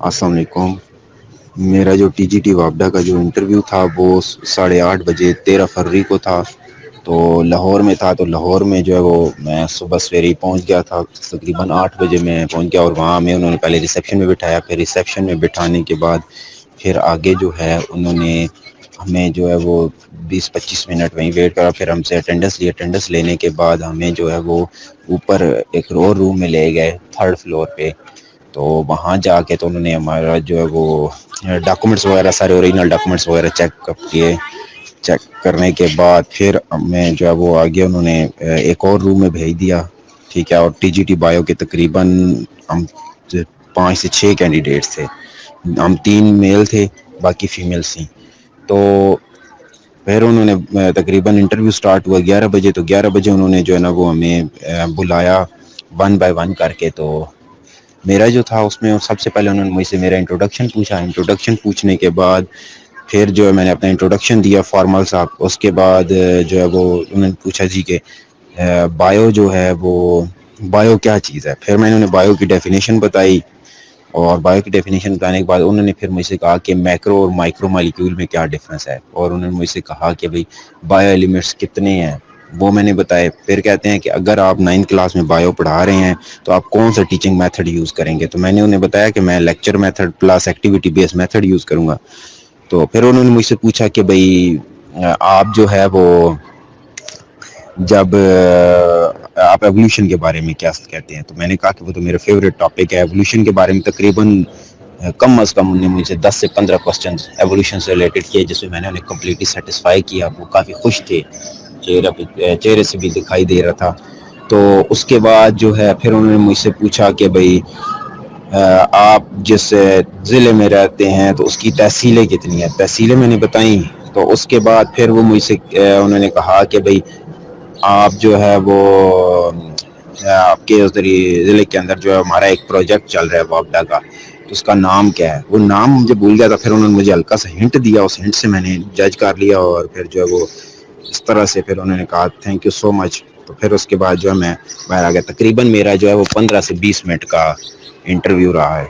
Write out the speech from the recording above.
السلام علیکم. میرا جو ٹی جی ٹی وابڈا کا جو انٹرویو تھا وہ 8:30 بجے 13 فروری کو تھا. تو لاہور میں تھا. تو لاہور میں جو ہے وہ میں صبح سویرے ہی پہنچ گیا تھا. تقریباً 8 بجے میں پہنچ گیا اور وہاں میں انہوں نے پہلے ریسیپشن میں بٹھایا. پھر ریسیپشن میں بٹھانے کے بعد پھر آگے جو ہے انہوں نے ہمیں جو ہے وہ 20-25 منٹ وہیں ویٹ کرا. پھر ہم سے اٹینڈنس لی. اٹینڈنس لینے کے بعد ہمیں جو ہے وہ اوپر ایک اور روم میں لے گئے 3rd فلور پہ. تو وہاں جا کے تو انہوں نے ہمارا جو ہے وہ ڈاکومنٹس وغیرہ سارے اوریجنل ڈاکومنٹس وغیرہ چیک اپ کیے. چیک کرنے کے بعد پھر میں جو ہے وہ آگے انہوں نے ایک اور روم میں بھیج دیا. ٹھیک ہے. اور ٹی جی ٹی بایو کے تقریباً ہم 5 سے 6 کینڈیڈیٹس تھے. ہم 3 میل تھے باقی فیمیلس تھیں. تو پھر انہوں نے تقریباً انٹرویو سٹارٹ ہوا 11 بجے. تو 11 بجے انہوں نے جو ہے نا وہ ہمیں بلایا 1 بائی 1 کر کے. تو میرا جو تھا اس میں سب سے پہلے انہوں نے مجھ سے میرا انٹروڈکشن پوچھا. انٹروڈکشن پوچھنے کے بعد پھر جو ہے میں نے اپنا انٹروڈکشن دیا فارمل سا. اس کے بعد جو ہے وہ انہوں نے پوچھا جی کہ بایو جو ہے وہ بایو کیا چیز ہے. پھر میں نے انہیں بایو کی ڈیفینیشن بتائی. اور بایو کی ڈیفینیشن بتانے کے بعد انہوں نے پھر مجھ سے کہا کہ میکرو اور مائکرو مالیکیول میں کیا ڈفرینس ہے. اور انہوں نے مجھ سے کہا کہ بھائی بایو ایلیمنٹس کتنے ہیں وہ میں نے بتایا. پھر کہتے ہیں کہ اگر آپ 9th کلاس میں بایو پڑھا رہے ہیں تو آپ کون سا ٹیچنگ میتھڈ یوز کریں گے. تو میں نے انہیں بتایا کہ میں لیکچر میتھڈ پلس ایکٹیویٹی بیس میتھڈ یوز کروں گا. تو پھر انہوں نے مجھ سے پوچھا کہ بھائی آپ جو ہے وہ جب آپ ایوولوشن کے بارے میں کیا کہتے ہیں. تو میں نے کہا کہ وہ تو میرا فیوریٹ ٹاپک ہے. ایوولوشن کے بارے میں تقریباً کم از کم انہوں نے مجھ سے 10 سے 15 کوسچنز ایوولوشن سے ریلیٹڈ کیے جس میں نے انہیں کمپلیٹلی سیٹسفائی کیا. وہ کافی خوش تھے. چہرے سے بھی دکھائی دے رہا تھا. تو اس کے بعد جو ہے پھر انہوں نے مجھ سے پوچھا کہ بھائی آپ جس ضلع میں رہتے ہیں تو اس کی تحصیلیں کتنی ہیں. تحصیلیں میں نے بتائیں. تو اس کے بعد پھر وہ مجھ سے انہوں نے کہا کہ بھائی آپ جو ہے وہ آپ کے ضلع کے اندر جو ہے ہمارا ایک پروجیکٹ چل رہا ہے وابڈا کا. تو اس کا نام کیا ہے. وہ نام مجھے بھول گیا تھا. پھر انہوں نے مجھے ہلکا سا ہنٹ دیا. اس ہنٹ سے میں نے جج کر لیا. اور پھر جو ہے وہ اس طرح سے پھر انہوں نے کہا تھینک یو سو مچ. تو پھر اس کے بعد جو ہے میں باہر آ گیا. تقریباً میرا جو ہے وہ 15 سے 20 منٹ کا انٹرویو رہا ہے.